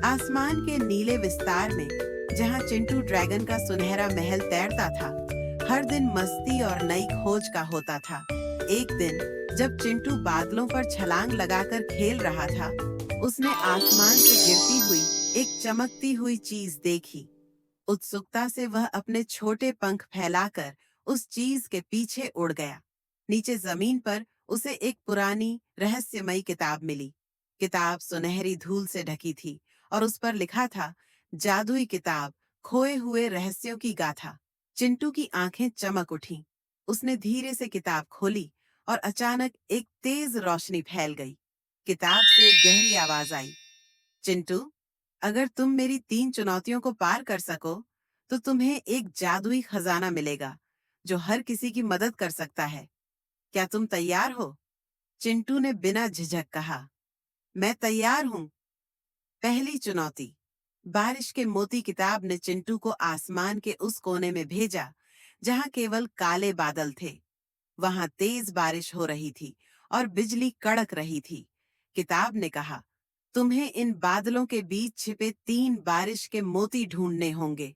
आसमान के नीले विस्तार में, जहाँ चिंटू ड्रैगन का सुनहरा महल तैरता था, हर दिन मस्ती और नई खोज का होता था। एक दिन जब चिंटू बादलों पर छलांग लगाकर खेल रहा था, उसने आसमान से गिरती हुई एक चमकती हुई चीज देखी। उत्सुकता से वह अपने छोटे पंख फैलाकर उस चीज के पीछे उड़ गया। नीचे जमीन पर उसे एक पुरानी रहस्यमयी किताब मिली। किताब सुनहरी धूल से ढकी थी और उस पर लिखा था, जादुई किताब, खोए हुए रहस्यों की गाथा। चिंटू की आंखें चमक उठीं। उसने धीरे से किताब खोली और अचानक एक तेज रोशनी फैल गई। किताब से एक गहरी आवाज आई, चिंटू, अगर तुम मेरी 3 चुनौतियों को पार कर सको, तो तुम्हें एक जादुई खजाना मिलेगा, जो हर किसी की मदद कर सकता है। क्या तुम तैयार हो? चिंटू ने बिना झिझक कहा, मैं तैयार हूँ। पहली चुनौती। बारिश के मोती किताब ने चिंटू को आसमान के उस कोने में भेजा, जहाँ केवल काले बादल थे। वहां तेज बारिश हो रही थी और बिजली कड़क रही थी। किताब ने कहा, तुम्हें इन बादलों के बीच छिपे 3 बारिश के मोती ढूंढने होंगे।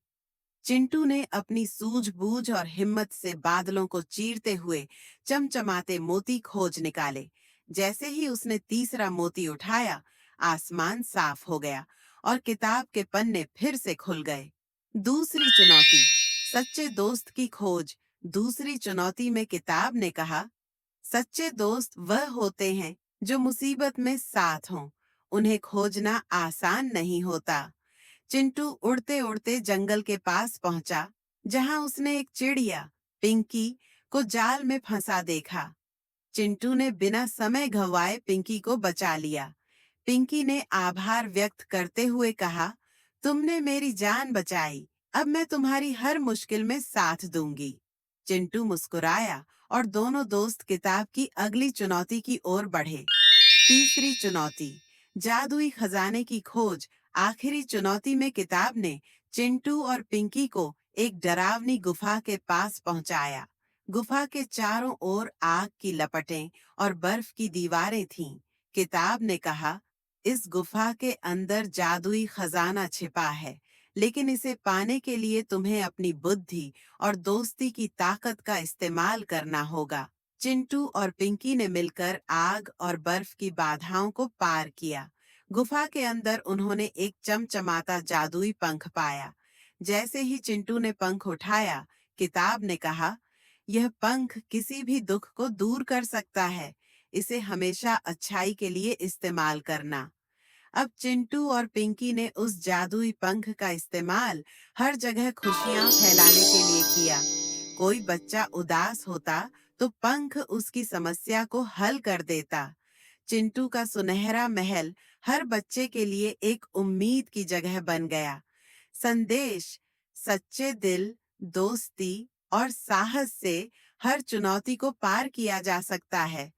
चिंटू ने अपनी सूझबूझ और हिम्मत से बादलों को चीरते हुए चमचमाते मोती खोज निकाले। जैसे ही उसने तीसरा मोती उठाया, आसमान साफ हो गया और किताब के पन्ने फिर से खुल गए। दूसरी चुनौती, सच्चे दोस्त की खोज। दूसरी चुनौती में किताब ने कहा, सच्चे दोस्त वह होते हैं जो मुसीबत में साथ हों। उन्हें खोजना आसान नहीं होता। चिंटू उड़ते उड़ते जंगल के पास पहुंचा, जहां उसने एक चिड़िया, पिंकी, को जाल में फंसा देखा। चिंटू ने बिना समय गंवाए पिंकी को बचा लिया। पिंकी ने आभार व्यक्त करते हुए कहा, तुमने मेरी जान बचाई। अब मैं तुम्हारी हर मुश्किल में साथ दूंगी। चिंटू मुस्कुराया और दोनों दोस्त किताब की अगली चुनौती की ओर बढ़े। तीसरी चुनौती, जादुई खजाने की खोज। आखिरी चुनौती में किताब ने चिंटू और पिंकी को एक डरावनी गुफा के पास पहुंचाया। गुफा के चारों ओर आग की लपटें और बर्फ की दीवारें थीं। किताब ने कहा, इस गुफा के अंदर जादुई खजाना छिपा है, लेकिन इसे पाने के लिए तुम्हें अपनी बुद्धि और दोस्ती की ताकत का इस्तेमाल करना होगा। चिंटू और पिंकी ने मिलकर आग और बर्फ की बाधाओं को पार किया। गुफा के अंदर उन्होंने एक चमचमाता जादुई पंख पाया। जैसे ही चिंटू ने पंख उठाया, किताब ने कहा, यह पंख किसी भी दुख को दूर कर सकता है। इसे हमेशा अच्छाई के लिए इस्तेमाल करना। अब चिंटू और पिंकी ने उस जादुई पंख का इस्तेमाल हर जगह खुशियां फैलाने के लिए किया। कोई बच्चा उदास होता तो पंख उसकी समस्या को हल कर देता। चिंटू का सुनहरा महल हर बच्चे के लिए एक उम्मीद की जगह बन गया। संदेश, सच्चे दिल, दोस्ती और साहस से हर चुनौती को पार किया जा सकता है।